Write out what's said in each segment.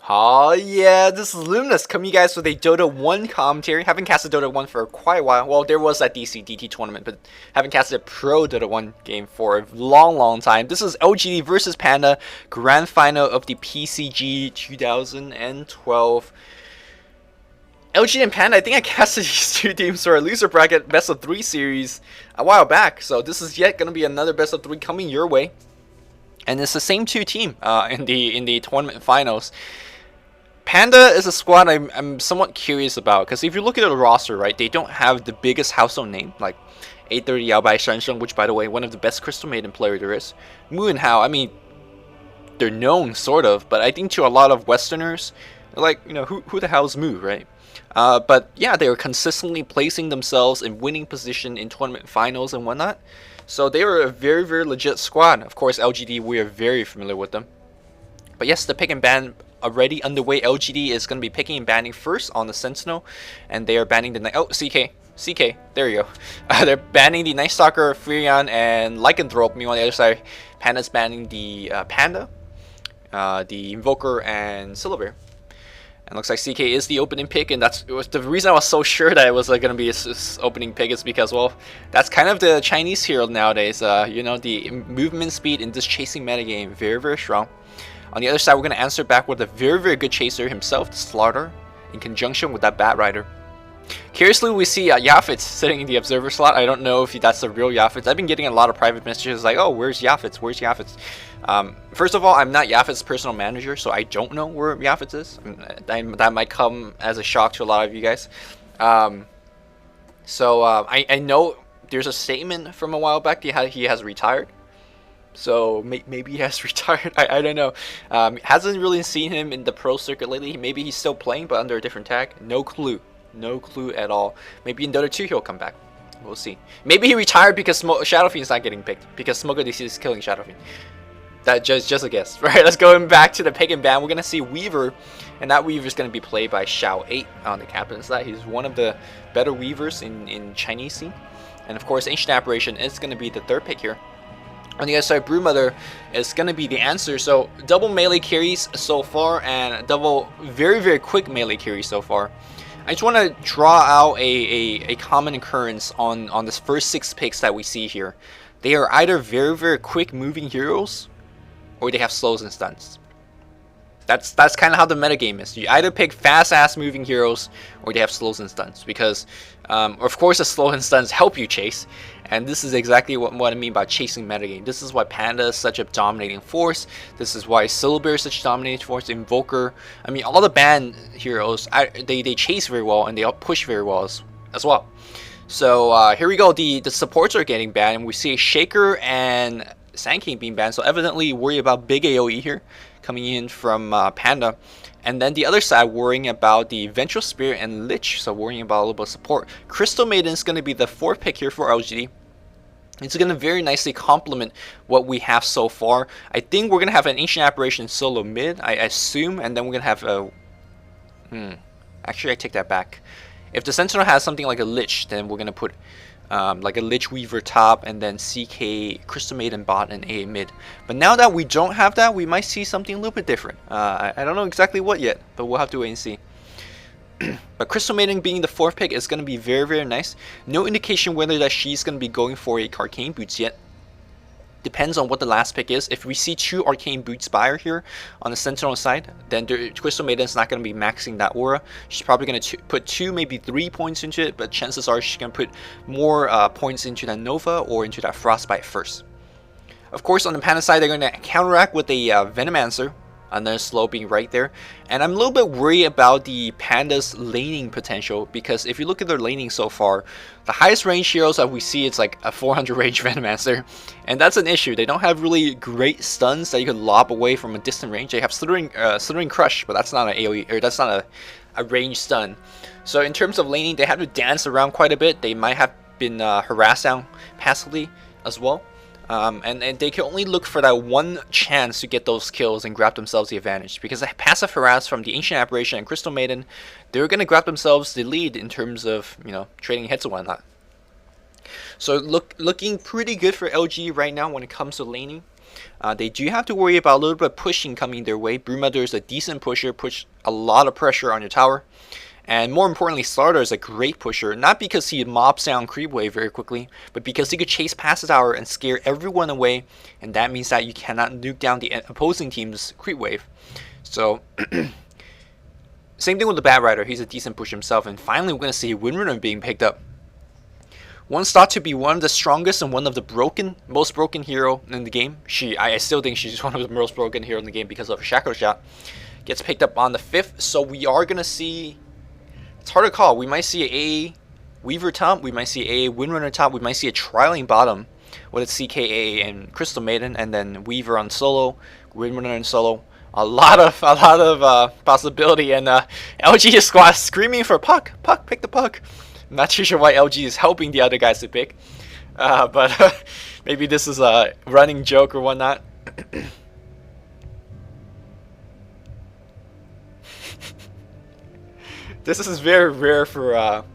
Oh yeah, this is Luminous coming you guys with a Dota 1 commentary. Haven't casted Dota 1 for quite a while. Well, there was that DT tournament, but haven't casted a pro Dota 1 game for a long time. This is LGD versus Panda, grand final of the PCG 2012. LGD and Panda, I think I casted these two teams for a loser bracket best of 3 series a while back. So this is yet going to be another best of 3 coming your way. And it's the same two team in the tournament finals. Panda is a squad I'm somewhat curious about, because if you look at the roster, right, they don't have the biggest household name like 830 Yao Bai Shansheng, which by the way, one of the best Crystal Maiden player there is. Mu and Hao, I mean, they're known sort of, but I think to a lot of Westerners, like, you know, who the hell's Mu, right? But yeah, they are consistently placing themselves in winning position in tournament finals and whatnot. So they are a very legit squad. Of course, LGD, we are very familiar with them. But yes, the pick and ban already underway. LGD is going to be picking and banning first on the Sentinel, and they are banning the CK. There you go. They're banning the Night Stalker, Furion, and Lycanthrope. Meanwhile, on the other side, Panda's banning the Panda, the Invoker, and Syllabear. And looks like CK is the opening pick, and it was the reason I was so sure that it was going to be his opening pick is because, well, that's kind of the Chinese hero nowadays. You know, the movement speed in this chasing metagame, very strong. On the other side, we're going to answer back with a very good chaser himself, the Slaughter, in conjunction with that Bat Rider. Curiously, we see Yafits sitting in the observer slot. I don't know if that's the real Yafits. I've been getting a lot of private messages like, oh, where's Yafits? Where's Yafits? First of all, I'm not Yafits' personal manager, so I don't know where Yafits is. That might come as a shock to a lot of you guys. I know there's a statement from a while back that he has retired. So maybe he has retired. I don't know. Hasn't really seen him in the pro circuit lately. Maybe he's still playing, but under a different tag. No clue. No clue at all. Maybe in Dota 2 he'll come back. We'll see. Maybe he retired because Shadow Fiend's not getting picked. Because Smoker DC is killing Shadow Fiend. That just a guess. Right, let's go back to the pick and ban. We're going to see Weaver. And that Weaver is going to be played by Xiao8 on the captain side. He's one of the better Weavers in Chinese scene. And of course, Ancient Apparition is going to be the third pick here. On the other side, Brewmother is going to be the answer. So double melee carries so far and double very quick melee carries so far. I just want to draw out a common occurrence on this first 6 picks that we see here. They are either very quick moving heroes, or they have slows and stuns. That's kind of how the metagame is. You either pick fast-ass moving heroes, or they have slows and stuns. Because, of course, the slow and stuns help you chase. And this is exactly what I mean by chasing metagame. This is why Panda is such a dominating force. This is why Syllabear is such a dominating force. Invoker. I mean, all the banned heroes, they chase very well, and they push very well as well. So, here we go. The supports are getting banned, and we see Shaker and Sand King being banned. So, evidently, worry about big AoE here coming in from Panda. And then the other side worrying about the Ventral Spirit and Lich, so worrying about a little bit of support. Crystal Maiden is going to be the 4th pick here for LGD. It's going to very nicely complement what we have so far. I think we're going to have an Ancient Apparition solo mid, I assume, and then we're going to have a... Actually, I take that back. If the Sentinel has something like a Lich, then we're going to put like a Lich Weaver top, and then CK Crystal Maiden bot and A mid. But now that we don't have that, we might see something a little bit different. I don't know exactly what yet, but we'll have to wait and see. But Crystal Maiden being the 4th pick is going to be very nice. No indication whether that she's going to be going for a Arcane Boots yet. Depends on what the last pick is. If we see 2 Arcane Boots buyer here on the Sentinel side, then Crystal Maiden is not going to be maxing that aura. She's probably going to put 2, maybe 3 points into it, but chances are she's going to put more points into that Nova or into that Frostbite first. Of course, on the Panda side, they're going to counteract with a Venomancer. Another slow being right there. And I'm a little bit worried about the Panda's laning potential, because if you look at their laning so far, the highest range heroes that we see, it's like a 400 range Venomancer, and that's an issue. They don't have really great stuns that you can lob away from a distant range. They have Slithering Crush, but that's not an AoE, or that's not a range stun. So in terms of laning, they have to dance around quite a bit. They might have been harassed down passively as well. And they can only look for that one chance to get those kills and grab themselves the advantage, because the passive harass from the Ancient Apparition and Crystal Maiden, they're going to grab themselves the lead in terms of, you know, trading hits and whatnot. So looking pretty good for LG right now when it comes to laning. They do have to worry about a little bit of pushing coming their way. Broodmother is a decent pusher, push a lot of pressure on your tower. And more importantly, Starter is a great pusher, not because he mobs down creep wave very quickly, but because he could chase past the tower and scare everyone away, and that means that you cannot nuke down the opposing team's creep wave. So, same thing with the Bat Rider, he's a decent push himself, and finally we're going to see Windrunner being picked up. One's thought to be one of the strongest and one of the most broken hero in the game. I still think she's one of the most broken hero in the game because of her Shackle Shot. Gets picked up on the 5th, so we are going to see... It's hard to call. We might see a Weaver top, we might see a Windrunner top, we might see a Trialing bottom with a CKA and Crystal Maiden, and then Weaver on solo, Windrunner on solo. A lot of possibility, and LG is squad screaming for puck, pick the puck. I'm not too sure why LG is helping the other guys to pick, but maybe this is a running joke or whatnot. This is very rare for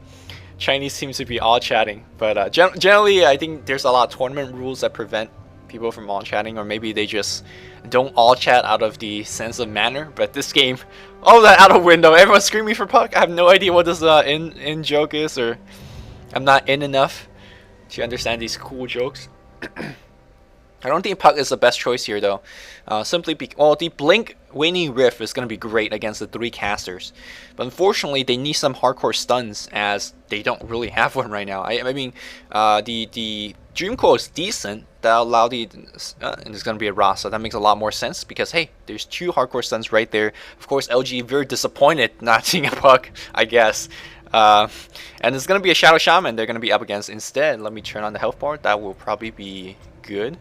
Chinese teams to be all chatting, but generally I think there's a lot of tournament rules that prevent people from all chatting, or maybe they just don't all chat out of the sense of manner. But this game, all that out of window, everyone's screaming for puck. I have no idea what this in joke is, or I'm not in enough to understand these cool jokes. I don't think puck is the best choice here though. Simply because the Blink Waning Rift is going to be great against the 3 casters, but unfortunately they need some hardcore stuns as they don't really have one right now. I mean, the Dream Coil is decent. That allow and it's going to be a Rasa. That makes a lot more sense because hey, there's 2 hardcore stuns right there. Of course, LG very disappointed not seeing a puck, I guess. And it's going to be a Shadow Shaman they're going to be up against instead. Let me turn on the health bar. That will probably be good.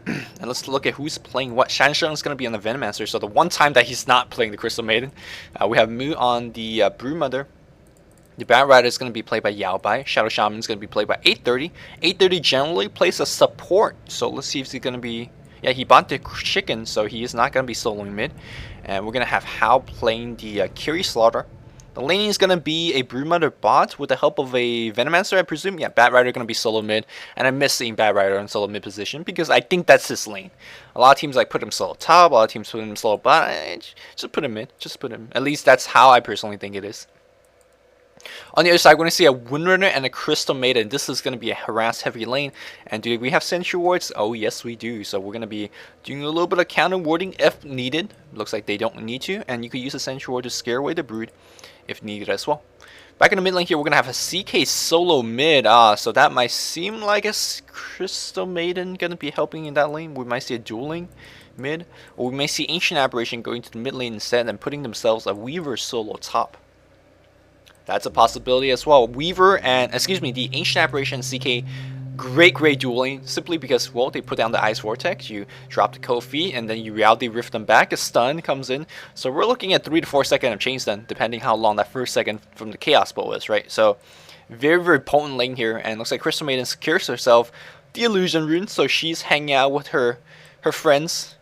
And let's look at who's playing what. Shansheng is going to be on the Venomancer, so the one time that he's not playing the Crystal Maiden. We have Mu on the Broodmother. The Bat Rider is going to be played by Yaobai. Shadow Shaman is going to be played by 830. 830 generally plays a support, so let's see if he's going to be... Yeah, he bought the chicken, so he is not going to be soloing mid. And we're going to have Hao playing the Kiri Slaughter. The laning is going to be a Broodmother bot with the help of a Venomancer, I presume. Yeah, Bat Rider going to be solo mid. And I miss seeing Bat Rider in solo mid position because I think that's his lane. A lot of teams like put him solo top, a lot of teams put him solo bot. Just put him mid. Just put him. At least that's how I personally think it is. On the other side, we're going to see a Windrunner and a Crystal Maiden. This is going to be a harass heavy lane. And do we have Sentry Wards? Oh, yes, we do. So we're going to be doing a little bit of counter warding if needed. Looks like they don't need to. And you could use a Sentry Ward to scare away the Brood if needed as well. Back in the mid lane here, we're going to have a CK solo mid. So that might seem like a Crystal Maiden going to be helping in that lane. We might see a dueling mid. Or we may see Ancient Aberration going to the mid lane instead and putting themselves a Weaver solo top. That's a possibility as well. Weaver and, the Ancient Aberration CK, great dueling, simply because, well, they put down the Ice Vortex, you drop the Kofi, and then you Reality Rift them back, a stun comes in. So we're looking at 3 to 4 seconds of chain stun, depending how long that first second from the Chaos Bow is, right? So, very potent lane here, and looks like Crystal Maiden secures herself the Illusion Rune, so she's hanging out with her friends.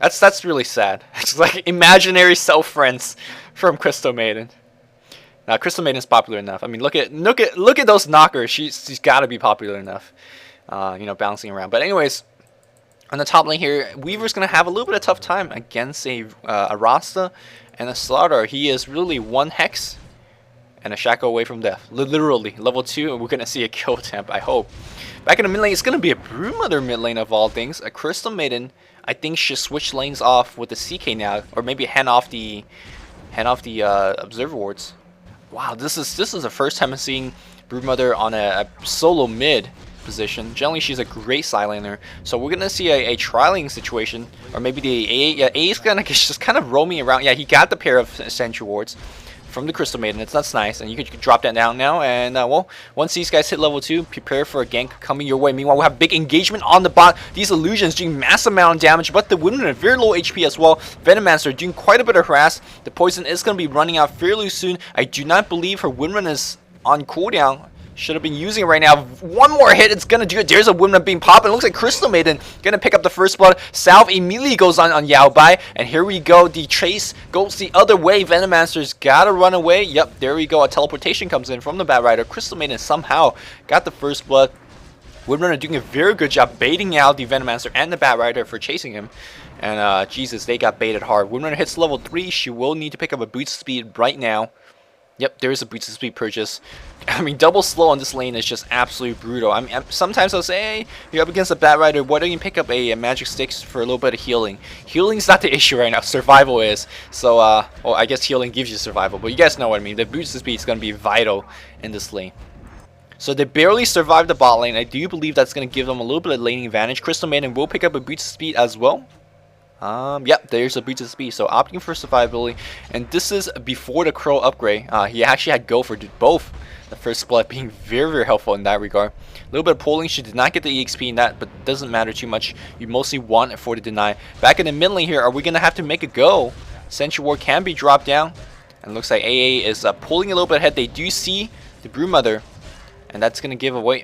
That's really sad. It's like imaginary self-friends from Crystal Maiden. Now Crystal Maiden's popular enough. I mean, look at those knockers. She's got to be popular enough. You know, bouncing around. But anyways, on the top lane here, Weaver's gonna have a little bit of tough time against a Rasta and a Slaughter. He is really 1 hex and a shackle away from death. Literally level 2, and we're gonna see a kill temp. I hope. Back in the mid lane, it's gonna be a Broodmother mid lane of all things. A Crystal Maiden, I think, should switch lanes off with the CK now, or maybe hand off the Observer Wards. Wow, this is the first time I'm seeing Broodmother on a solo mid position. Generally, she's a great side laner, so we're gonna see a trialing situation, or maybe the A is gonna just kind of roaming around. Yeah, he got the pair of Sentry Wards from the Crystal Maiden. That's nice, and you can drop that down now. And well, once these guys hit level 2, prepare for a gank coming your way. Meanwhile, we have big engagement on the bot. These illusions doing massive amount of damage, but the Windrunner very low HP as well. Venomancer doing quite a bit of harass. The poison is going to be running out fairly soon. I do not believe her Windrunner is on cooldown. Should have been using it right now. One more hit, it's gonna do it. There's a Windrunner being popped, and it looks like Crystal Maiden gonna pick up the first blood. Salve immediately goes on Yaobai, and here we go. The chase goes the other way. Venomancer's gotta run away. Yep, there we go. A teleportation comes in from the Bat Rider. Crystal Maiden somehow got the first blood. Windrunner doing a very good job baiting out the Venomancer and the Bat Rider for chasing him. And Jesus, they got baited hard. Windrunner hits level 3. She will need to pick up a boost speed right now. Yep, there is a boost speed purchase. I mean, double slow on this lane is just absolutely brutal. I mean, sometimes I'll say, hey, you're up against a Bat Rider, why don't you pick up a magic sticks for a little bit of healing? Healing's not the issue right now, survival is. So, well, I guess healing gives you survival, but you guys know what I mean. The boost speed is going to be vital in this lane. So they barely survived the bot lane. I do believe that's going to give them a little bit of laning advantage. Crystal Maiden will pick up a boost speed as well. Yep, there's a boost of speed, so opting for survivability, and this is before the Crow upgrade. He actually had go for both. The first split being very, very helpful in that regard. A little bit of pulling, she did not get the EXP in that, but doesn't matter too much. You mostly want it for the deny. Back in the mid lane here, are we going to have to make a go? Sentry Ward can be dropped down, and looks like AA is pulling a little bit ahead. They do see the Broodmother. And that's going to give away.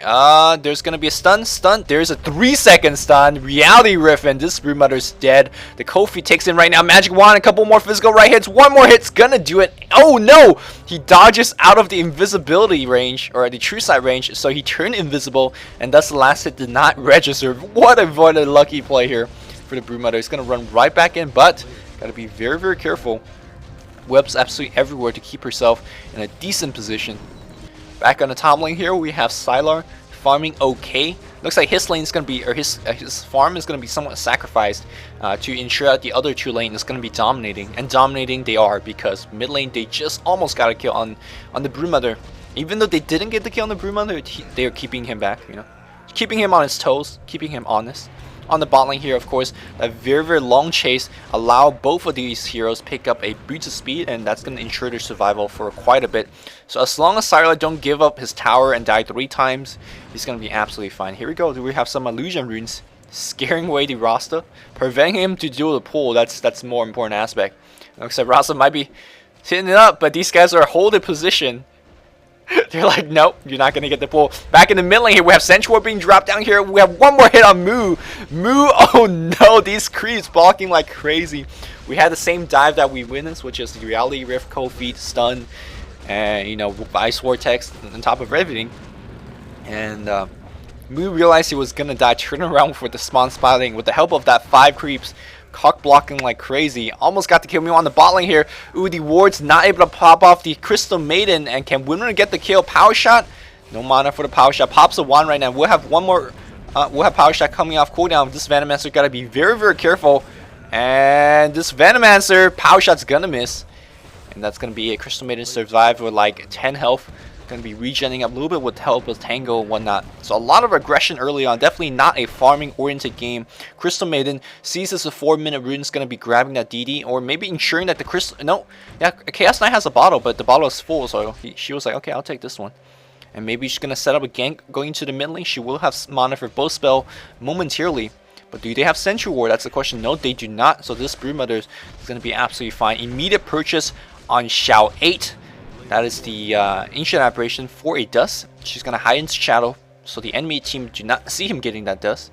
There's going to be a stun. There's a 3-second stun. Reality Rift, and this Broodmother's dead. The Kofi takes in right now. Magic Wand, a couple more physical right hits. One more hit's going to do it. Oh no! He dodges out of the invisibility range, or the true sight range, so he turned invisible, and thus the last hit did not register. What a lucky play here for the Broodmother. He's going to run right back in, but got to be very, very careful. Webs absolutely everywhere to keep herself in a decent position. Back on the top lane here, we have Sylar farming okay. Looks like his lane is going to be, or his farm is going to be somewhat sacrificed to ensure that the other two lane is going to be dominating. And dominating they are, because mid lane they just almost got a kill on the Broodmother. Even though they didn't get the kill on the Broodmother, they are keeping him back, you know, keeping him on his toes, keeping him honest. On the bot lane here, of course, a very, very long chase allow both of these heroes pick up a boost of speed, and that's going to ensure their survival for quite a bit. So as long as Sylar don't give up his tower and die 3 times, he's going to be absolutely fine. Here we go. We have some illusion runes scaring away the Rasta, preventing him to do the pull. That's the more important aspect. Looks like Rasta might be hitting it up, but these guys are holding position. They're like, nope, you're not going to get the pull. Back in the mid lane here, we have Sentry Ward being dropped down here. We have one more hit on Moo. Oh no, these creeps blocking like crazy. We had the same dive that we witnessed, which is the Reality Rift, Cold Feet, Stun, and, you know, Ice Vortex on top of everything. And Moo realized he was going to die, turn around for the spawn spotting with the help of that 5 creeps. Cock blocking like crazy. Almost got the kill. Me on the bot lane here. Ooh, the ward's not able to pop off the Crystal Maiden. And can Windrunner get the kill? Power shot? No mana for the power shot. Pops a wand right now. We'll have one more. We'll have power shot coming off cooldown. This Venomancer got to be very, very careful. And this Venomancer, power shot's gonna miss. And that's gonna be a Crystal Maiden survive with like 10 health. Going to be regenerating up a little bit with help with Tango and whatnot. So a lot of aggression early on. Definitely not a farming oriented game. Crystal Maiden sees this a 4-minute rune is going to be grabbing that DD, or maybe ensuring that the Crystal... No, yeah, Chaos Knight has a bottle, but the bottle is full, so she was like, okay, I'll take this one. And maybe she's going to set up a gank going to the mid lane. She will have mana for both spell momentarily. But do they have Sentry Ward? That's the question. No, they do not. So this Broodmother is going to be absolutely fine. Immediate purchase on Xiao 8. That is the Ancient Aberration for a dust. She's going to hide into shadow, so the enemy team do not see him getting that dust.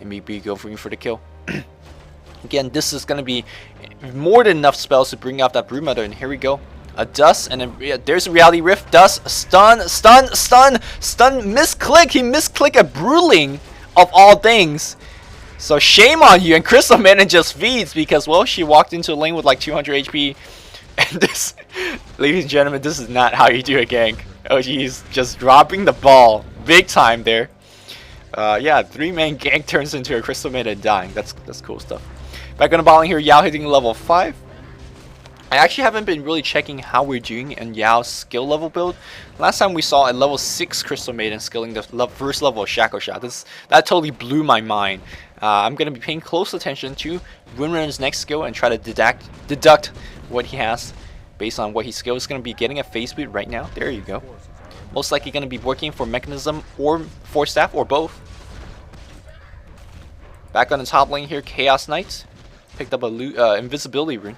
And maybe go for the kill. Again, this is going to be more than enough spells to bring out that Broodmother. And here we go. A dust, and then yeah, there's a Reality Rift. Dust, stun, misclick. He misclicked a Bruling of all things. So shame on you. And Crystal Maiden just feeds because, well, she walked into a lane with like 200 HP. And this, ladies and gentlemen, this is not how you do a gank. Oh, he's just dropping the ball big time there. Yeah, 3-man gank turns into a Crystal Maiden dying. That's cool stuff. Back on the ball here, Yao hitting level 5. I actually haven't been really checking how we're doing in Yao's skill level build. Last time we saw a level 6 Crystal Maiden skilling the first level of Shackle Shot. That totally blew my mind. I'm going to be paying close attention to Windrunner's next skill and try to deduct what he has based on what his skill is going to be. Getting a phase boot right now. There you go. Most likely going to be working for Mechanism or Force Staff or both. Back on the top lane here, Chaos Knight picked up a invisibility rune.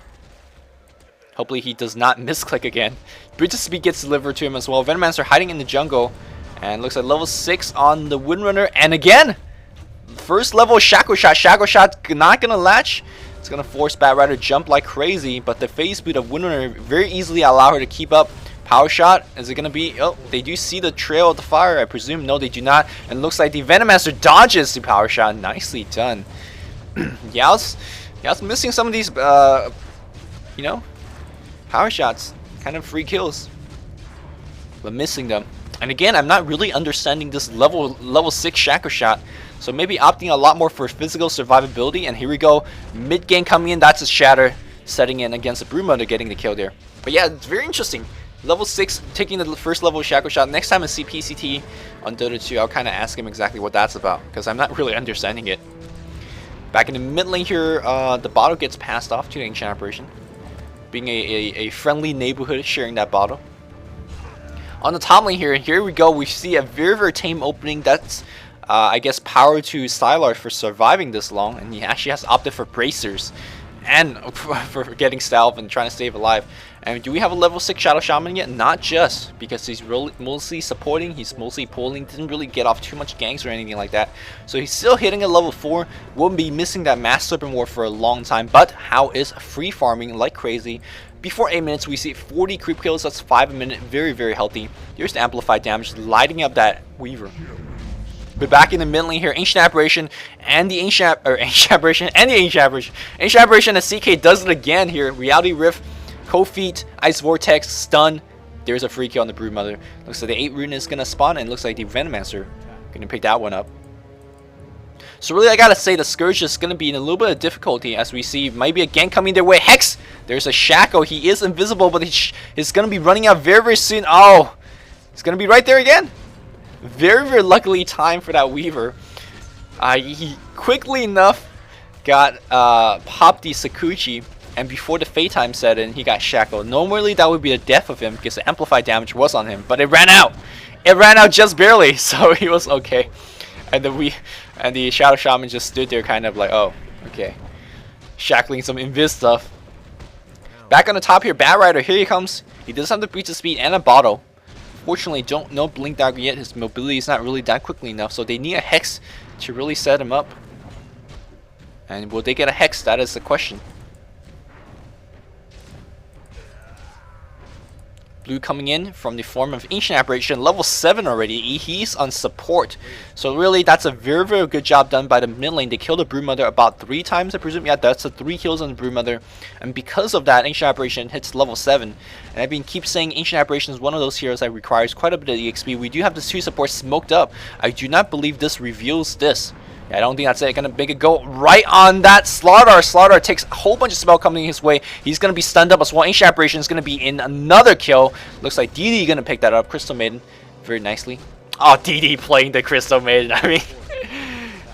Hopefully he does not misclick again. Bridge of Speed gets delivered to him as well. Venomancer hiding in the jungle, and looks like level 6 on the Windrunner. And again, first level Shackle Shot. Shackle Shot not gonna latch. It's going to force Bat Rider jump like crazy, but the phase boot of Windrunner very easily allow her to keep up. Power shot, is it gonna be? Oh, they do see the trail of the fire, I presume. No, they do not. And it looks like the Venomaster dodges the power shot. Nicely done. Yao's missing some of these, you know, power shots. Kind of free kills, but missing them. And again, I'm not really understanding this level 6 Shaco shot. So maybe opting a lot more for physical survivability. And here we go, mid game coming in. That's a shatter setting in against the Broodmother, getting the kill there. But yeah, it's very interesting. Level 6 taking the first level Shaco shot. Next time I see PCT on Dota 2, I'll kind of ask him exactly what that's about, because I'm not really understanding it. Back in the mid lane here, the bottle gets passed off to the Ancient Apparition, being a friendly neighborhood sharing that bottle. On the top lane here we go. We see a very tame opening. That's I guess power to Stylar for surviving this long, and he actually has opted for bracers and for getting stealth and trying to stay alive. And do we have a level 6 Shadow Shaman yet? Not just, because he's really mostly supporting, he's mostly pulling, didn't really get off too much ganks or anything like that. So he's still hitting a level 4, won't be missing that Mass Serpent War for a long time, but How is free farming like crazy. Before 8 minutes, we see 40 creep kills, that's 5 a minute, very healthy. Here's the amplified damage, lighting up that Weaver. But back in the mid lane here, Ancient Apparition and the Ancient Apparition and CK does it again here. Reality Rift, Cold Feet, Ice Vortex, Stun. There's a free kill on the Broodmother. Looks like the 8 rune is gonna spawn, and looks like the Venomancer gonna pick that one up. So really, I gotta say the Scourge is gonna be in a little bit of difficulty, as we see maybe a gank coming their way. Hex! There's a Shaco. He is invisible, but he's gonna be running out very soon. Oh, it's gonna be right there again. Very luckily timed for that Weaver. He quickly enough got popped the Sakuchi, and before the Fate time set in, he got shackled. Normally that would be the death of him, because the amplified damage was on him, but it ran out. It ran out just barely, so he was okay. And the Shadow Shaman just stood there, kind of like, oh, okay, shackling some invis stuff. Back on the top here, Bat Rider, here he comes. He does have the breach of speed and a bottle. Fortunately, no blink dagger yet. His mobility is not really that quickly enough, so they need a Hex to really set him up. And will they get a Hex? That is the question. Blue coming in from the form of Ancient Apparition, level 7 already. He's on support, so really that's a very good job done by the mid lane. They killed the Broodmother about 3 times, I presume. Yeah, that's the 3 kills on the Broodmother, and because of that, Ancient Apparition hits level 7. And I've been keep saying Ancient Apparition is one of those heroes that requires quite a bit of EXP. We do have the 2 supports smoked up. I do not believe this reveals this. I don't think that's it. Gonna make it go right on that Slardar. Slardar takes a whole bunch of spell coming his way. He's gonna be stunned up as well. Ancient Apparition is gonna be in another kill. Looks like DD gonna pick that up. Crystal Maiden, very nicely. Oh, DD playing the Crystal Maiden. I mean,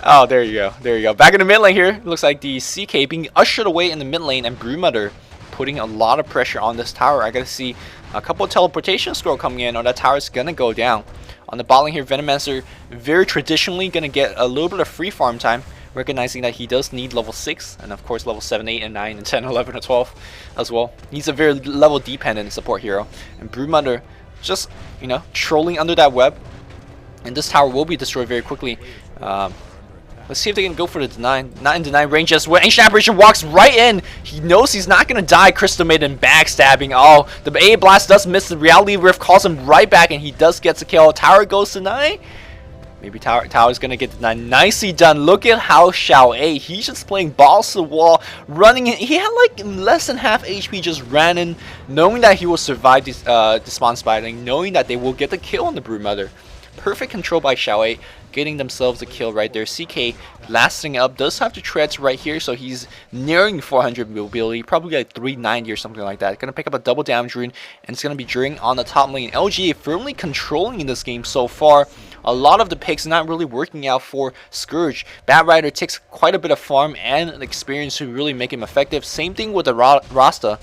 oh, there you go. Back in the mid lane here. Looks like the CK being ushered away in the mid lane, and Broodmother putting a lot of pressure on this tower. I gotta see a couple of teleportation scroll coming in, or that tower is gonna go down. On the bot lane here, Venomancer very traditionally going to get a little bit of free farm time, recognizing that he does need level 6, and of course level 7, 8, and 9, and 10, 11, and 12 as well. He's a very level dependent support hero. And Broodmother just, you know, trolling under that web. And this tower will be destroyed very quickly. Let's see if they can go for the deny. Not in deny range as well. Ancient Apparition walks right in. He knows he's not going to die. Crystal Maiden backstabbing. Oh, the A Blast does miss. The Reality Rift calls him right back, and he does get the kill. Tower goes to deny. Maybe Tower's going to get denied. Nicely done. Look at how Xiao he's just playing balls to the wall, running in. He had like less than half HP, just ran in, knowing that he will survive this spawn spiding, knowing that they will get the kill on the Broodmother. Perfect control by Xiao, getting themselves a kill right there. CK blasting up, does have the treads right here, so he's nearing 400 mobility, probably like 390 or something like that. Gonna pick up a double damage rune, and it's gonna be During on the top lane. LGD firmly controlling in this game so far. A lot of the picks not really working out for Scourge. Bat Rider takes quite a bit of farm and experience to really make him effective. Same thing with the Rasta.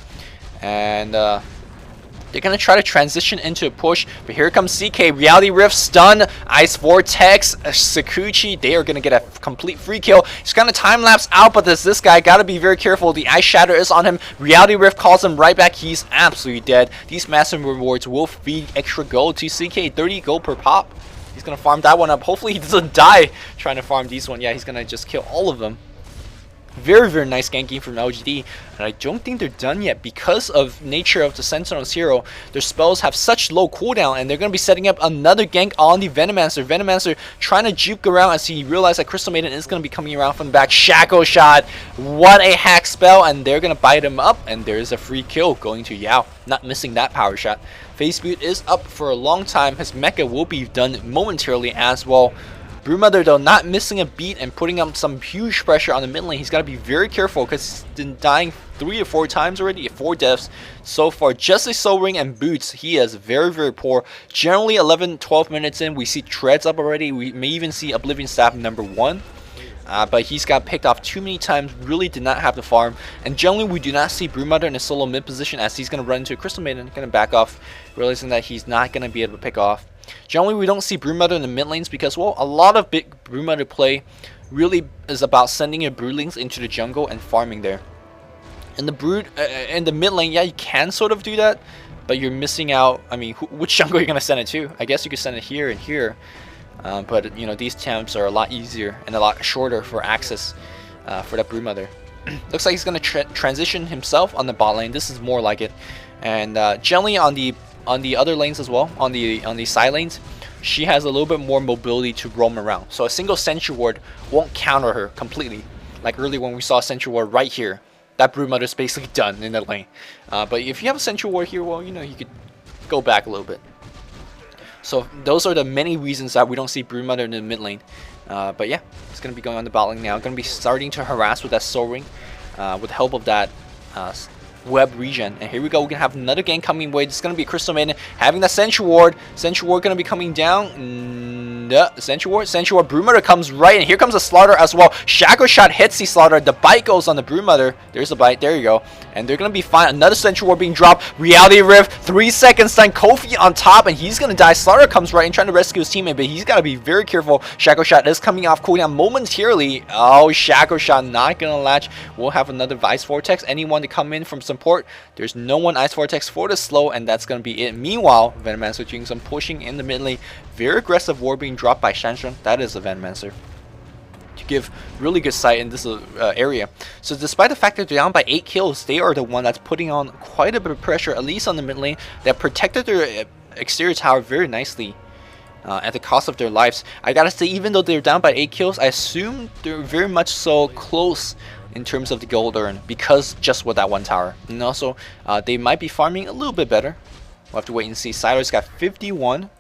And they're going to try to transition into a push, but here comes CK. Reality Rift, Stun, Ice Vortex, Sakuchi. They are going to get a complete free kill. He's going to time-lapse out, but this guy got to be very careful. The Ice Shatter is on him. Reality Rift calls him right back. He's absolutely dead. These massive rewards will feed extra gold to CK. 30 gold per pop. He's going to farm that one up. Hopefully he doesn't die trying to farm these one. Yeah, he's going to just kill all of them. Very, very nice ganking from LGD, and I don't think they're done yet because of nature of the Sentinel's hero. Their spells have such low cooldown, and they're going to be setting up another gank on the Venomancer. Venomancer trying to juke around as he realized that Crystal Maiden is going to be coming around from the back. Shackle Shot, what a hack spell, and they're going to bite him up, and there's a free kill going to Yao. Not missing that power shot. Face Boot is up for a long time. His mecha will be done momentarily as well. Brewmother, though, not missing a beat and putting up some huge pressure on the mid lane. He's got to be very careful because he's been dying 3 or 4 times already. 4 deaths so far. Just a Soul Ring and boots. He is very, very poor. Generally, 11-12 minutes in, we see treads up already. We may even see Oblivion Staff number 1. But he's got picked off too many times. Really did not have the farm. And generally, we do not see Brewmother in a solo mid position as he's going to run into a Crystal Maiden. Going to back off, realizing that he's not going to be able to pick off. Generally, we don't see Brewmother in the mid lanes because, well, a lot of big Brewmother play really is about sending your Broodlings into the jungle and farming there. In the mid lane, yeah, you can sort of do that, but you're missing out. I mean, which jungle are you gonna send it to? I guess you could send it here and here, but you know, these champs are a lot easier and a lot shorter for access for that Brewmother. Looks like he's gonna transition himself on the bot lane. This is more like it, and generally on the other lanes as well, on the side lanes, she has a little bit more mobility to roam around. So a single Sentry Ward won't counter her completely. Like earlier when we saw a Sentry Ward right here, that Brewmother's basically done in the lane. But if you have a Sentry Ward here, well, you know, you could go back a little bit. So those are the many reasons that we don't see Brewmother in the mid lane. But yeah, it's going to be going on the bot lane now. Going to be starting to harass with that Soul Ring with the help of that web regen. And here we go, we're gonna have another gank coming away. It's gonna be Crystal Maiden having that Sentry Ward. Sentry Ward gonna be coming down. Sentry Ward, Brewmother comes right, and here comes a Slaughter as well. Shackle Shot hits the Slaughter. The bite goes on the Brewmother. There's a bite, there you go. And they're gonna be fine. Another Sentry Ward being dropped. Reality Rift, 3 seconds time. Kofi on top, and he's gonna die. Slaughter comes right and trying to rescue his teammate, but he's gotta be very careful. Shackle Shot is coming off cooldown momentarily. Oh, Shackle Shot not gonna latch. We'll have another Ice Vortex. Anyone to come in from support. There's no one Ice Vortex for the slow, and that's going to be it. Meanwhile, Venomancer doing some pushing in the mid lane. Very aggressive ward being dropped by Shanshun. That is a Venomancer to give really good sight in this area. So despite the fact that they're down by 8 kills, they are the one that's putting on quite a bit of pressure, at least on the mid lane. They have protected their exterior tower very nicely. At the cost of their lives. I gotta say, even though they're down by 8 kills, I assume they're very much so close in terms of the gold earn because just with that one tower. And also, they might be farming a little bit better. We'll have to wait and see. Siler's got 51.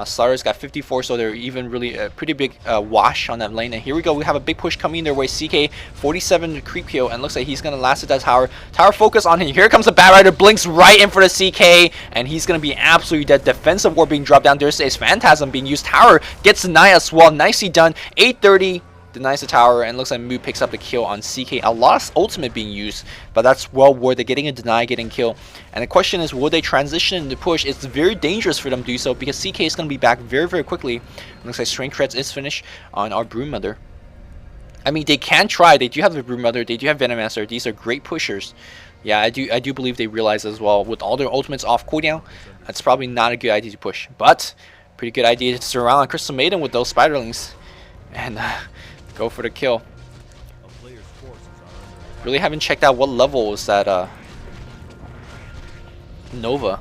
Slaughter's got 54, so they're even really a pretty big wash on that lane. And here we go, we have a big push coming their way. CK 47 creep kill, and looks like he's gonna last at that tower. Tower focus on him. Here comes the Batrider, blinks right in for the CK, and he's gonna be absolutely dead. Defensive ward being dropped down. There's his Phantasm being used. Tower gets denied as well. Nicely done. 830. Denies the tower, and looks like Mu picks up the kill on CK. A lost ultimate being used, but that's well worth it. Getting a deny, getting kill. And the question is, will they transition into push? It's very dangerous for them to do so because CK is going to be back very, very quickly. Looks like Strength Threats is finished on our Brewmother. I mean, they can try. They do have the Brewmother. They do have Venomancer. These are great pushers. Yeah, I do believe they realize as well. With all their ultimates off cooldown, that's probably not a good idea to push. But pretty good idea to surround Crystal Maiden with those Spiderlings. And go for the kill. Really haven't checked out what level is that Nova.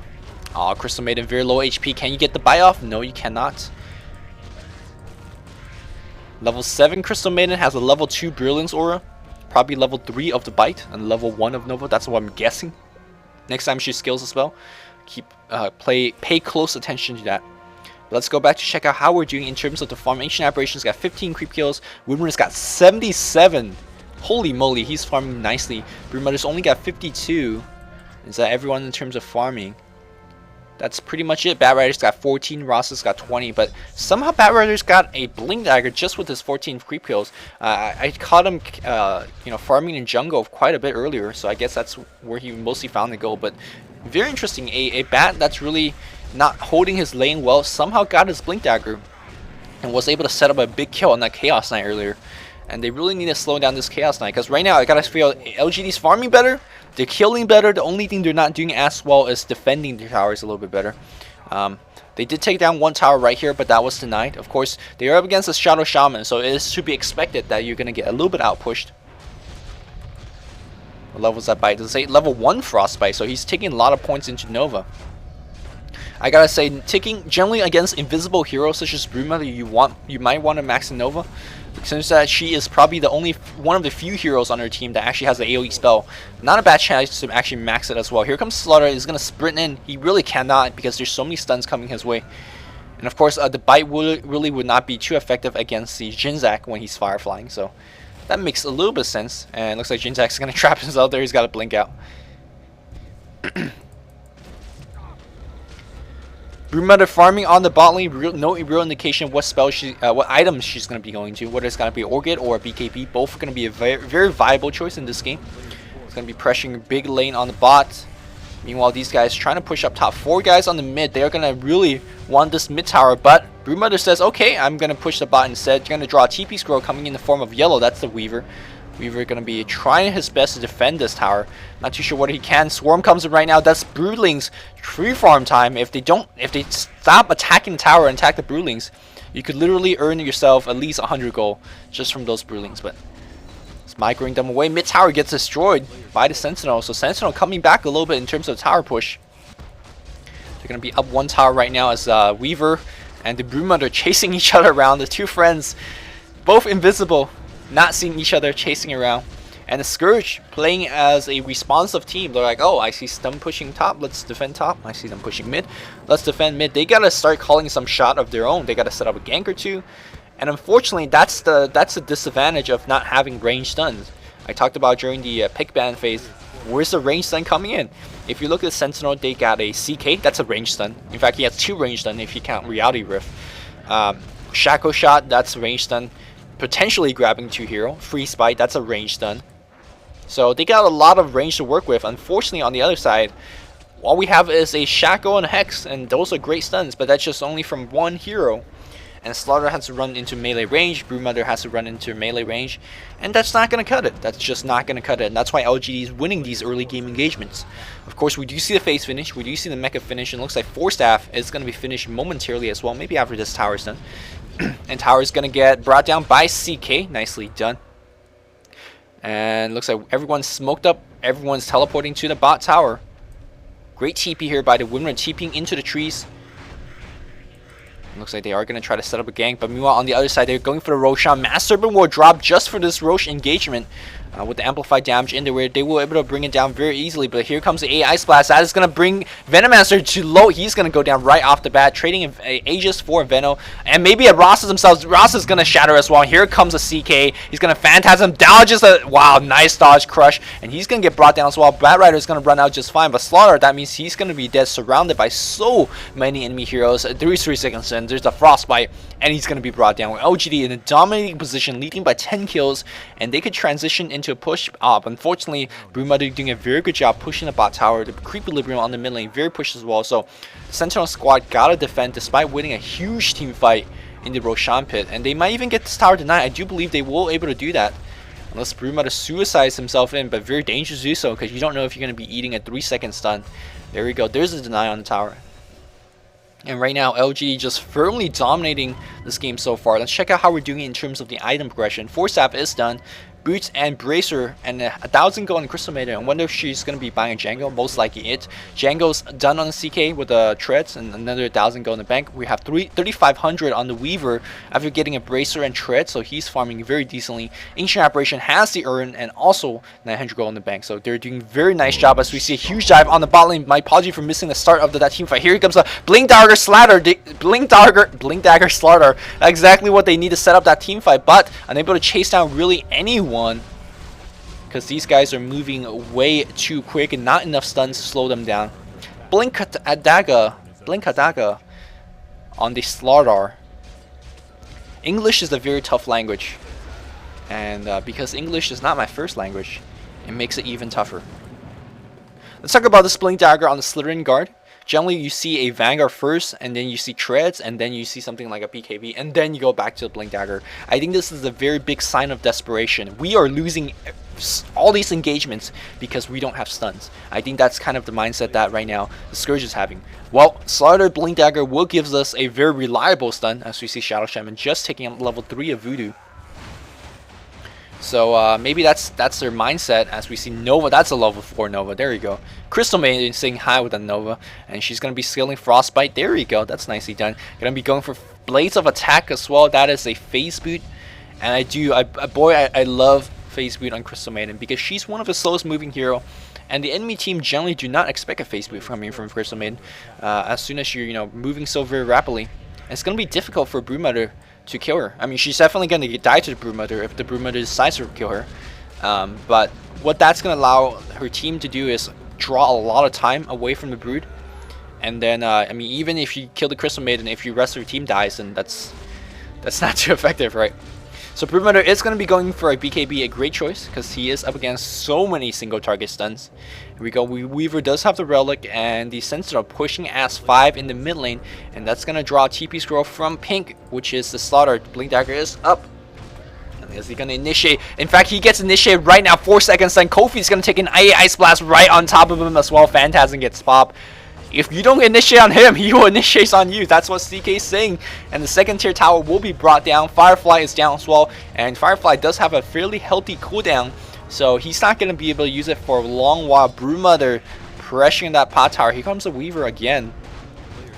Oh, Crystal Maiden very low HP. Can you get the buy off? No, you cannot. Level 7 Crystal Maiden has a level 2 Brilliance Aura. Probably level 3 of the bite and level 1 of Nova. That's what I'm guessing. Next time she skills as well. Pay close attention to that. Let's go back to check out how we're doing in terms of the farm. Ancient Aberration's got 15 creep kills. Woodman's got 77. Holy moly, he's farming nicely. Brewmother's only got 52. Is that everyone in terms of farming? That's pretty much it. Batrider's got 14. Ross's got 20. But somehow Batrider's got a Blink Dagger just with his 14 creep kills. I caught him, farming in jungle quite a bit earlier. So I guess that's where he mostly found the goal. But very interesting. A bat that's really not holding his lane well somehow got his Blink Dagger and was able to set up a big kill on that Chaos Knight earlier. And they really need to slow down this Chaos Knight because right now I gotta feel LGD's farming better, they're killing better. The only thing they're not doing as well is defending the towers a little bit better. They did take down one tower right here, but that was denied. Of course, they are up against a Shadow Shaman, so it is to be expected that you're gonna get a little bit outpushed. What level is that bite? Does it say level 1 Frostbite? So he's taking a lot of points into Nova. I gotta say, taking generally against invisible heroes such as Broodmother, you might want to max in Nova, since that she is probably the only one of the few heroes on her team that actually has the AoE spell. Not a bad chance to actually max it as well. Here comes Slaughter. He's gonna sprint in. He really cannot because there's so many stuns coming his way. And of course, the bite really would not be too effective against the Jinzak when he's fire flying. So that makes a little bit of sense. And it looks like Jinzak's gonna trap himself there. He's got to blink out. Broodmother farming on the bot lane, no real indication what spell what items she's going to be going to. Whether it's going to be Orchid or a BKB, both are going to be a very viable choice in this game. It's going to be pressuring big lane on the bot. Meanwhile, these guys trying to push up top. 4 guys on the mid. They are going to really want this mid tower, but Broodmother says, okay, I'm going to push the bot instead. You're going to draw a TP scroll coming in the form of yellow. That's the Weaver. Weaver going to be trying his best to defend this tower. Not too sure what he can. Swarm comes in right now. That's Broodlings free farm time. If they stop attacking the tower and attack the Broodlings, you could literally earn yourself at least 100 gold just from those Broodlings. But it's migrating them away. Mid tower gets destroyed by the Sentinel. So Sentinel coming back a little bit in terms of tower push. They're going to be up 1 tower right now as Weaver and the Broodmother chasing each other around. The 2 friends, both invisible, not seeing each other, chasing around. And the Scourge playing as a responsive team. They're like, oh, I see them pushing top, let's defend top. I see them pushing mid, let's defend mid. They gotta start calling some shot of their own. They gotta set up a gank or 2. And unfortunately, that's the disadvantage of not having range stuns. I talked about during the pick ban phase, where's the range stun coming in? If you look at Sentinel, they got a CK, that's a range stun. In fact, he has 2 range stun if you count Reality Rift. Shackle Shot, that's range stun. Potentially grabbing 2 hero. Freeze Bite, that's a range stun. So they got a lot of range to work with. Unfortunately, on the other side, all we have is a Shackle and a Hex, and those are great stuns, but that's just only from 1 hero. And Slaughter has to run into melee range, Broodmother has to run into melee range, and that's not going to cut it. That's just not going to cut it, and that's why LGD is winning these early game engagements. Of course, we do see the phase finish, we do see the mecha finish, and it looks like 4 staff is going to be finished momentarily as well, maybe after this tower is done. And tower is going to get brought down by CK. Nicely done. And looks like everyone's smoked up. Everyone's teleporting to the bot tower. Great TP here by the Windrun, TPing into the trees. Looks like they are going to try to set up a gank. But meanwhile, on the other side, they're going for the Roshan. Mass Serpent will drop just for this Rosh engagement. With the amplified damage in there, they were able to bring it down very easily. But here comes the AI Splash. That is going to bring Venomancer to low. He's going to go down right off the bat, trading Aegis for Veno. And maybe at Ross themselves. Ross is going to shatter as well. Here comes a CK. He's going to Phantasm. Dodges a... Wow, nice dodge crush. And he's going to get brought down as well. Bat Rider is going to run out just fine. But Slaughter, that means he's going to be dead, surrounded by so many enemy heroes. 3 seconds in. There's a Frostbite. And he's going to be brought down with LGD in a dominating position, leading by 10 kills. And they could transition into a push up. Unfortunately, Broodmother doing a very good job pushing the bot tower. The creep equilibrium on the mid lane, very pushed as well. So, Sentinel squad gotta defend despite winning a huge team fight in the Roshan pit. And they might even get this tower tonight. I do believe they will able to do that. Unless Broodmother suicides himself in, but very dangerous to do so because you don't know if you're going to be eating a 3-second stun. There we go. There's a deny on the tower. And right now, LGD just firmly dominating this game so far. Let's check out how we're doing in terms of the item progression. 4 staff is done. Boots and Bracer and 1,000 gold on Crystal Maiden. I wonder if she's going to be buying a Django. Most likely it. Django's done on the CK with the treads and another 1,000 gold in the bank. We have 3,500 on the Weaver after getting a Bracer and tread, so he's farming very decently. Ancient Apparition has the urn and also 900 gold in the bank, so they're doing a very nice job as we see a huge dive on the bot lane. My apology for missing the start of that team fight. Here comes a Blink Dagger Slaughter. Blink Dagger Slaughter. Exactly what they need to set up that team fight, but unable to chase down really anyone. Because these guys are moving way too quick and not enough stuns to slow them down. Blink Dagger on the Slaughter. English is a very tough language. And because English is not my first language, it makes it even tougher. Let's talk about this Blink Dagger on the Slytherin Guard. Generally, you see a Vanguard first, and then you see treads, and then you see something like a BKB, and then you go back to the Blink Dagger. I think this is a very big sign of desperation. We are losing all these engagements because we don't have stuns. I think that's kind of the mindset that right now the Scourge is having. Well, Slaughter Blink Dagger will give us a very reliable stun, as we see Shadow Shaman just taking up level 3 of Voodoo. So maybe that's their mindset. As we see Nova, that's a level 4 Nova. There you go. Crystal Maiden saying hi with a Nova, and she's gonna be scaling Frostbite. There you go. That's nicely done. Gonna be going for Blades of Attack as well. That is a phase boot, and I love phase boot on Crystal Maiden because she's one of the slowest moving hero, and the enemy team generally do not expect a phase boot coming from Crystal Maiden. As soon as you're moving so very rapidly, and it's gonna be difficult for Broodmother to kill her. I mean, she's definitely going to die to the Broodmother if the Broodmother decides to kill her. But what that's going to allow her team to do is draw a lot of time away from the Brood. And then, I mean, even if you kill the Crystal Maiden, if your rest of your team dies, then that's not too effective, right? So Broodmother is going to be going for a BKB, a great choice, because he is up against so many single target stuns. Here we go. Weaver does have the Relic, and the Sentinel pushing as 5 in the mid lane, and that's going to draw a TP scroll from Pink, which is the Slaughter. Blink Dagger is up. And is he going to initiate? In fact, he gets initiated right now, 4 seconds, then Kofi's going to take an Ice Blast right on top of him as well. Phantasm gets popped. If you don't initiate on him, he will initiate on you. That's what CK is saying. And the second tier tower will be brought down. Firefly is down as well. And Firefly does have a fairly healthy cooldown, so he's not going to be able to use it for a long while. Broodmother pressuring that pot tower. Here comes the Weaver again.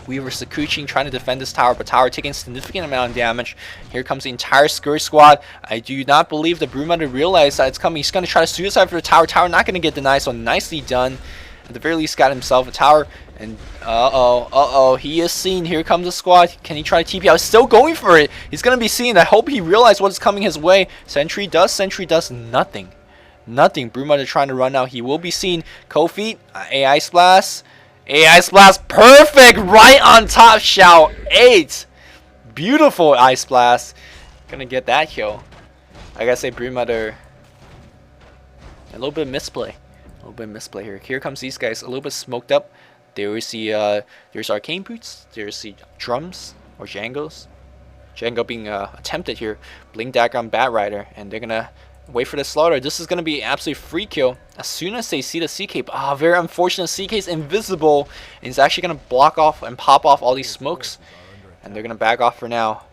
Weaver Sakuchi trying to defend this tower, but tower taking a significant amount of damage. Here comes the entire Scourge squad. I do not believe the Broodmother realized that it's coming. He's going to try to suicide for the tower. Tower not going to get denied, so nicely done. At the very least, got himself a tower. And he is seen. Here comes the squad. Can he try to TP out? Still going for it. He's going to be seen. I hope he realized what is coming his way. Sentry does nothing. Nothing. Broodmother trying to run out. He will be seen. Kofi, AI Splash. AI Splash. Perfect. Right on top. Shout 8. Beautiful Ice Blast. Gonna get that kill. I gotta say, Broodmother, a little bit of misplay. Here. Here comes these guys. A little bit smoked up. There we see there's Arcane Boots, there's the Drums or Django's. Django being attempted here. Blink Dagger on Bat Rider, and they're gonna wait for the Slaughter. This is gonna be absolutely free kill as soon as they see the CK. Very unfortunate. CK's invisible, and he's actually gonna block off and pop off all these smokes, and they're gonna back off for now.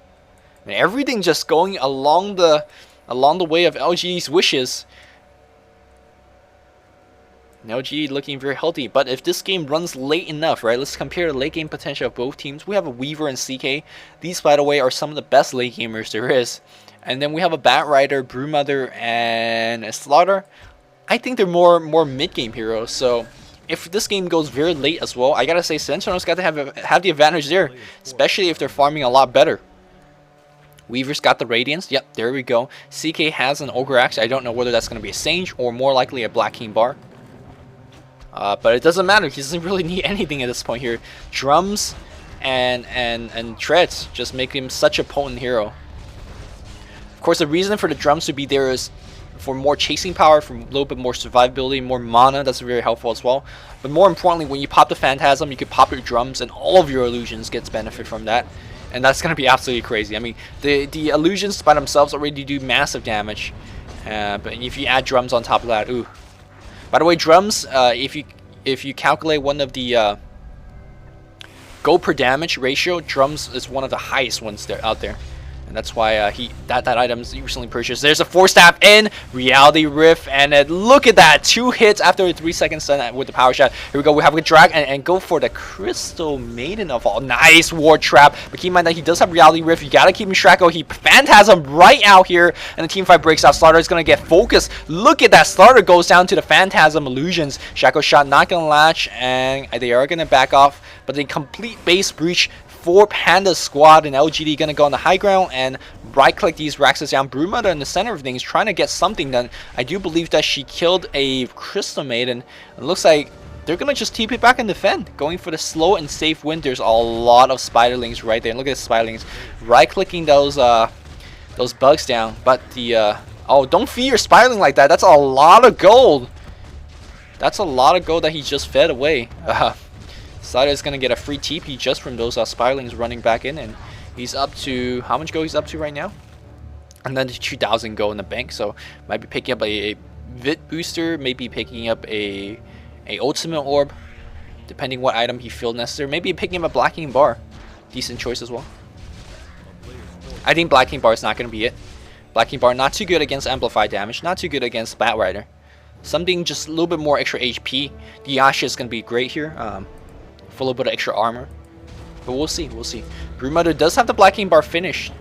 And everything just going along the way of LGD's wishes. LG looking very healthy, but if this game runs late enough, right? Let's compare the late game potential of both teams. We have a Weaver and CK. These, by the way, are some of the best late gamers there is. And then we have a Bat Rider, Broodmother, and a Slaughter. I think they're more mid game heroes. So if this game goes very late as well, I gotta say Sentinel's got to have the advantage there, especially if they're farming a lot better. Weaver's got the Radiance. Yep, there we go. CK has an Ogre Axe. I don't know whether that's going to be a Sage or more likely a Black King Bar. But it doesn't matter. He doesn't really need anything at this point here. Drums and Treads just make him such a potent hero. Of course, the reason for the Drums to be there is for more chasing power, for a little bit more survivability, more mana. That's very helpful as well. But more importantly, when you pop the Phantasm, you can pop your Drums, and all of your illusions gets benefit from that. And that's going to be absolutely crazy. I mean, the illusions by themselves already do massive damage. But if you add Drums on top of that, ooh. By the way, Drums, if you calculate one of the go per damage ratio, Drums is one of the highest ones out there. And that's why that item's recently purchased. There's a 4-staff in, Reality Rift, and look at that, 2 hits after a 3-second stun with the power shot. Here we go, we have a drag and go for the Crystal Maiden of all. Nice ward trap, but keep in mind that he does have Reality Rift. You gotta keep him Shrako. He Phantasm right out here, and the team fight breaks out. Slaughter is gonna get focused. Look at that, Slaughter goes down to the Phantasm illusions. Shaco shot not gonna latch, and they are gonna back off, but the complete base breach for Panda squad, and LGD gonna go on the high ground and right click these Raxes down. Broodmother in the center of things trying to get something done. I do believe that she killed a Crystal Maiden. It looks like they're gonna just TP back and defend, going for the slow and safe win. There's a lot of Spiderlings right there. Look at the Spiderlings right clicking those bugs down. But the oh, don't feed your Spiderling like that. That's a lot of gold. That's a lot of gold that he just fed away. Slaughter is going to get a free TP just from those Spirelings running back in, and he's up to, how much gold he's up to right now? And then 2,000 gold in the bank, so might be picking up a Vit booster, maybe picking up a Ultimate Orb, depending what item he feels necessary. Maybe picking up a Black King Bar, decent choice as well. I think Black King Bar is not going to be it. Black King Bar not too good against amplified damage, not too good against Bat Rider. Something just a little bit more extra HP. The Yasha is going to be great here for a little bit of extra armor. But we'll see, we'll see. Broodmother does have the Black King Bar finished.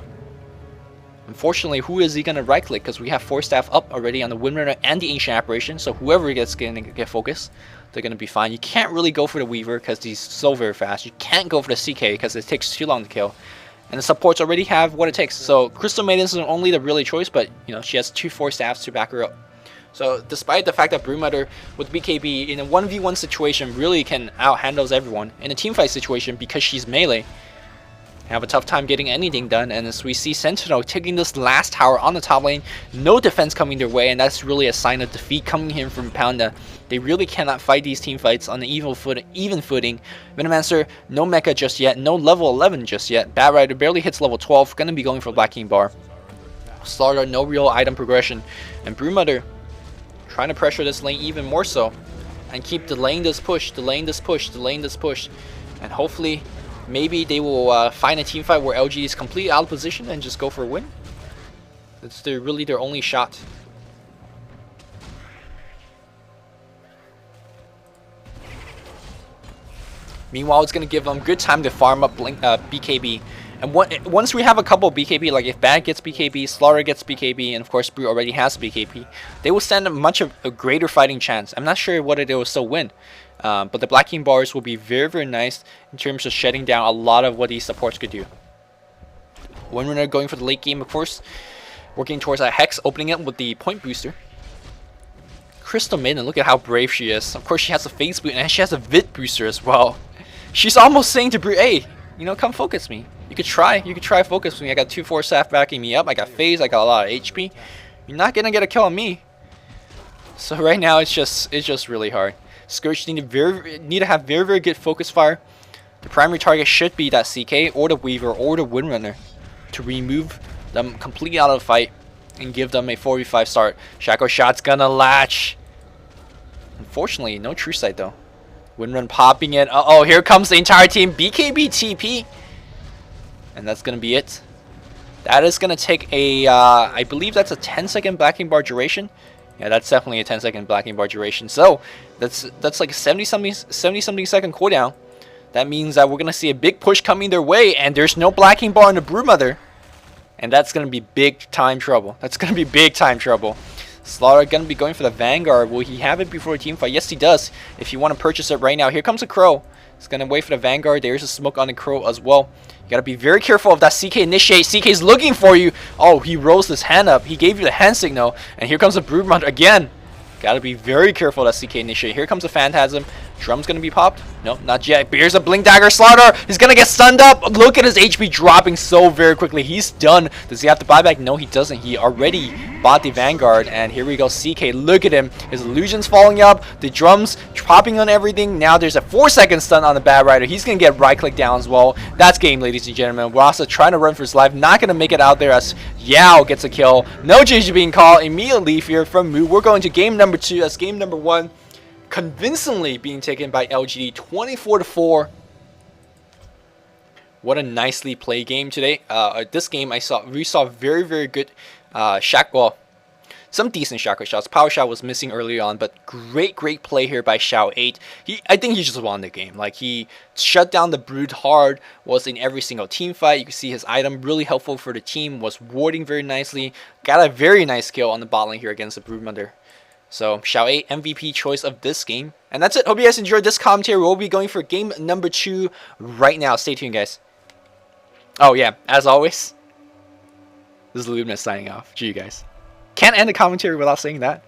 Unfortunately, who is he going to right click? Because we have 4 staff up already on the Windrunner and the Ancient Apparition. So whoever gets going to get focused, they're going to be fine. You can't really go for the Weaver because he's so very fast. You can't go for the CK because it takes too long to kill. And the supports already have what it takes. So Crystal Maiden is only the really choice, but you know she has 2 4 staffs to back her up. So despite the fact that Broodmother with BKB in a 1v1 situation really can out-handles everyone, in a teamfight situation because she's melee, have a tough time getting anything done. And as we see Sentinel taking this last tower on the top lane, no defense coming their way, and that's really a sign of defeat coming here from Panda. They really cannot fight these team fights on an even footing. Venomancer, no mecha just yet, no level 11 just yet. Bat Rider barely hits level 12, gonna be going for Black King Bar. Slaughter, no real item progression, and Broodmother trying to pressure this lane even more so, and keep delaying this push, and hopefully maybe they will find a team fight where LGD is completely out of position and just go for a win. That's really their only shot. Meanwhile, it's going to give them good time to farm up BKB. And once we have a couple of BKB, like if Bad gets BKB, Slaughter gets BKB, and of course Brute already has BKB, they will stand a greater fighting chance. I'm not sure whether they will still win. But the Black King Bars will be very, very nice in terms of shutting down a lot of what these supports could do. Windrunner going for the late game, of course, working towards that Hex, opening it with the point booster. Crystal Maiden, look at how brave she is. Of course, she has a phase boot and she has a vid booster as well. She's almost saying to Brute, hey, you know, come focus me. You could try focus me. I got 2 4 staff backing me up. I got phase, I got a lot of HP. You're not gonna get a kill on me. So right now it's just really hard. Scourge need to have very, very good focus fire. The primary target should be that CK or the Weaver or the Windrunner to remove them completely out of the fight and give them a 4v5 start. Shackle Shot's gonna latch. Unfortunately, no true sight though. Windrun popping it. Uh-oh, here comes the entire team. BKB TP. And that's gonna be it. That is gonna take a, I believe that's a 10-second Black King Bar duration. Yeah, that's definitely a 10-second Black King Bar duration. So that's like a 70-something second cooldown. That means that we're gonna see a big push coming their way, and there's no Black King Bar on the Broodmother, and that's gonna be big time trouble. Slaughter gonna be going for the Vanguard. Will he have it before a team fight? Yes, he does. If you want to purchase it right now, here comes a Crow. He's gonna wait for the Vanguard. There's a smoke on the Crow as well. You gotta be very careful of that CK initiate. CK's looking for you. Oh, he rose his hand up. He gave you the hand signal. And here comes the Broodmother again. Gotta be very careful of that CK initiate. Here comes the Phantasm. Drum's gonna be popped. No, not yet. But here's a Blink Dagger. Slaughter. He's gonna get stunned up. Look at his HP dropping so very quickly. He's done. Does he have to buy back? No, he doesn't. He already bought the Vanguard. And here we go. CK. Look at him. His illusion's falling up. The drums popping on everything. Now there's a 4-second stun on the Bat Rider. He's gonna get right click down as well. That's game, ladies and gentlemen. Rasa trying to run for his life. Not gonna make it out there as Yao gets a kill. No GG being called immediately here from Mu. We're going to game number 2 as game number 1 convincingly being taken by LGD 24-4. What a nicely played game today. This game we saw very, very good some decent shackle shots. Power shot was missing early on, but great play here by Xiao 8. I think he just won the game. Like, he shut down the Brood hard, was in every single team fight. You can see his item really helpful for the team, was warding very nicely. Got a very nice kill on the bot lane here against the Broodmother. So, Xiao 8, MVP choice of this game. And that's it. Hope you guys enjoyed this commentary. We'll be going for game number 2 right now. Stay tuned, guys. Oh, yeah. As always, this is Luminous signing off. Gee, you guys. Can't end the commentary without saying that.